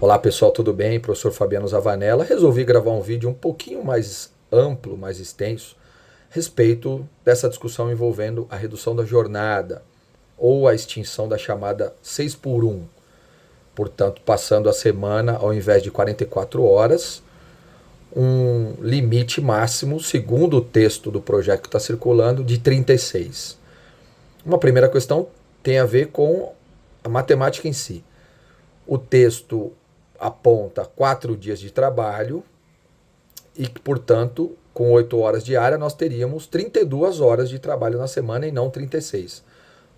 Olá pessoal, tudo bem? Professor Fabiano Zavanella. Resolvi gravar um vídeo um pouquinho mais amplo, mais extenso, a respeito dessa discussão envolvendo a redução da jornada ou a extinção da chamada 6 por 1. Portanto, passando a semana, ao invés de 44 horas, um limite máximo, segundo o texto do projeto que está circulando, de 36. Uma primeira questão tem a ver com a matemática em si. O texto aponta 4 dias de trabalho e que, portanto, com 8 horas diárias, nós teríamos 32 horas de trabalho na semana e não 36.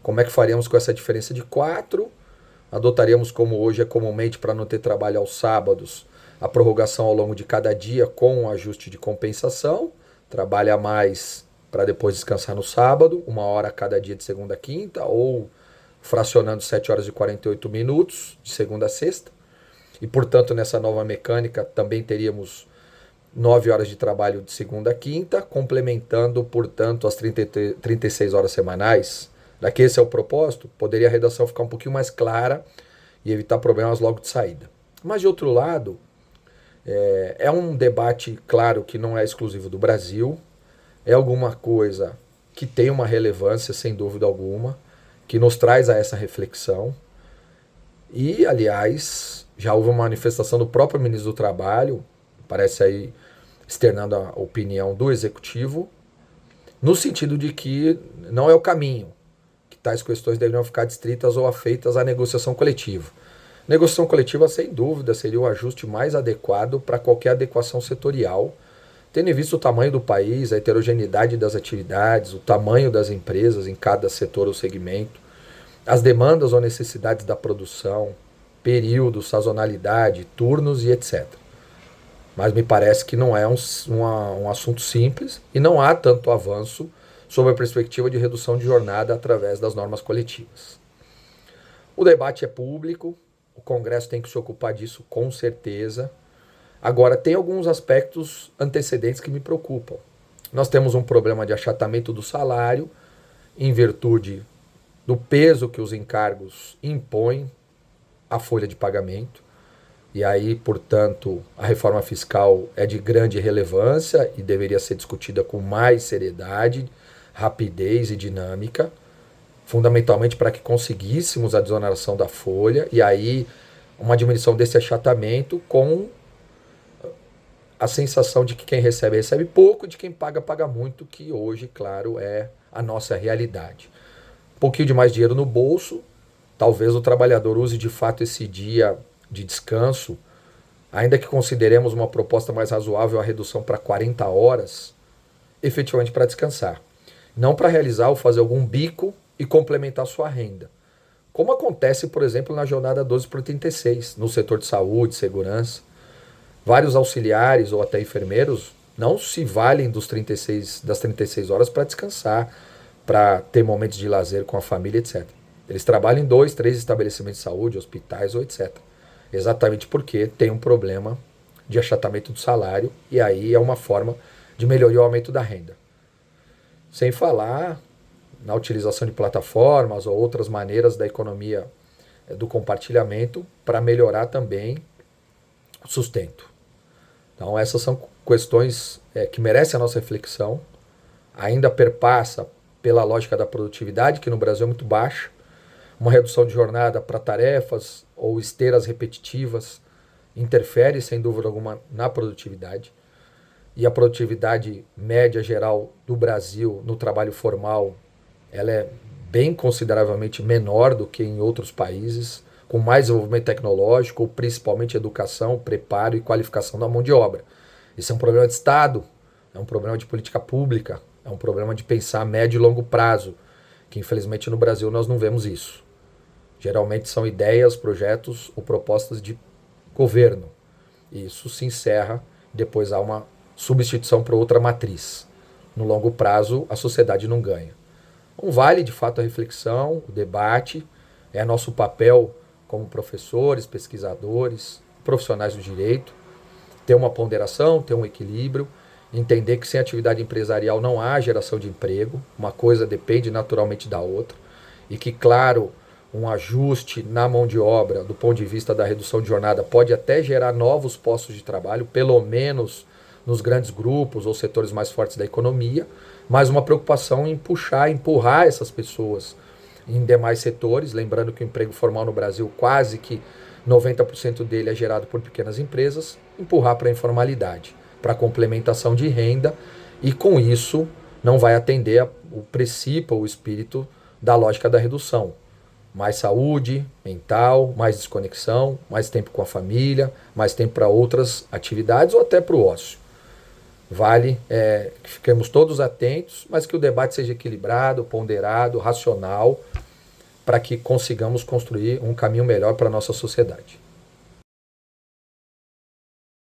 Como é que faríamos com essa diferença de 4? Adotaríamos, como hoje é comumente, para não ter trabalho aos sábados, a prorrogação ao longo de cada dia com um ajuste de compensação. Trabalha mais para depois descansar no sábado, 1 hora a cada dia de segunda a quinta, ou fracionando 7 horas e 48 minutos de segunda a sexta. E, portanto, nessa nova mecânica também teríamos 9 horas de trabalho de segunda a quinta, complementando, portanto, as 36 horas semanais. Daqui esse é o propósito, poderia a redação ficar um pouquinho mais clara e evitar problemas logo de saída. Mas, de outro lado, é um debate, claro, que não é exclusivo do Brasil, é alguma coisa que tem uma relevância, sem dúvida alguma, que nos traz a essa reflexão. E, aliás, já houve uma manifestação do próprio ministro do Trabalho, parece aí externando a opinião do Executivo, no sentido de que não é o caminho, que tais questões deveriam ficar distritas ou afeitas à negociação coletiva. Negociação coletiva, sem dúvida, seria o ajuste mais adequado para qualquer adequação setorial, tendo em vista o tamanho do país, a heterogeneidade das atividades, o tamanho das empresas em cada setor ou segmento, as demandas ou necessidades da produção, período, sazonalidade, turnos e etc. Mas me parece que não é um assunto simples e não há tanto avanço sob a perspectiva de redução de jornada através das normas coletivas. O debate é público, o Congresso tem que se ocupar disso com certeza. Agora, tem alguns aspectos antecedentes que me preocupam. Nós temos um problema de achatamento do salário, em virtude do peso que os encargos impõem à folha de pagamento. E aí, portanto, a reforma fiscal é de grande relevância e deveria ser discutida com mais seriedade, rapidez e dinâmica, fundamentalmente para que conseguíssemos a desoneração da folha e aí uma diminuição desse achatamento com a sensação de que quem recebe, recebe pouco, de quem paga, paga muito, que hoje, claro, é a nossa realidade. Um pouquinho de mais dinheiro no bolso, talvez o trabalhador use de fato esse dia de descanso, ainda que consideremos uma proposta mais razoável a redução para 40 horas, efetivamente para descansar. Não para realizar ou fazer algum bico e complementar sua renda. Como acontece, por exemplo, na jornada 12 por 36, no setor de saúde, segurança. Vários auxiliares ou até enfermeiros não se valem das 36 horas para descansar, para ter momentos de lazer com a família, etc. Eles trabalham em 2, 3 estabelecimentos de saúde, hospitais ou etc. Exatamente porque tem um problema de achatamento do salário e aí é uma forma de melhorar o aumento da renda. Sem falar na utilização de plataformas ou outras maneiras da economia do compartilhamento para melhorar também o sustento. Então essas são questões que merecem a nossa reflexão, ainda perpassa pela lógica da produtividade, que no Brasil é muito baixa, uma redução de jornada para tarefas ou esteiras repetitivas interfere, sem dúvida alguma, na produtividade. E a produtividade média geral do Brasil no trabalho formal, ela é bem consideravelmente menor do que em outros países, com mais desenvolvimento tecnológico, ou principalmente educação, preparo e qualificação da mão de obra. Isso é um problema de Estado, é um problema de política pública, é um problema de pensar a médio e longo prazo, que infelizmente no Brasil nós não vemos isso. Geralmente são ideias, projetos ou propostas de governo. E isso se encerra, depois há uma substituição para outra matriz. No longo prazo, a sociedade não ganha. Então vale de fato a reflexão, o debate, é nosso papel como professores, pesquisadores, profissionais do direito, ter uma ponderação, ter um equilíbrio, entender que sem atividade empresarial não há geração de emprego, uma coisa depende naturalmente da outra, e que, claro, um ajuste na mão de obra do ponto de vista da redução de jornada pode até gerar novos postos de trabalho, pelo menos nos grandes grupos ou setores mais fortes da economia, mas uma preocupação em empurrar essas pessoas em demais setores, lembrando que o emprego formal no Brasil quase que 90% dele é gerado por pequenas empresas, empurrar para a informalidade, para a complementação de renda, e com isso não vai atender o princípio, o espírito da lógica da redução. Mais saúde mental, mais desconexão, mais tempo com a família, mais tempo para outras atividades ou até para o ócio. Vale que fiquemos todos atentos, mas que o debate seja equilibrado, ponderado, racional, para que consigamos construir um caminho melhor para a nossa sociedade.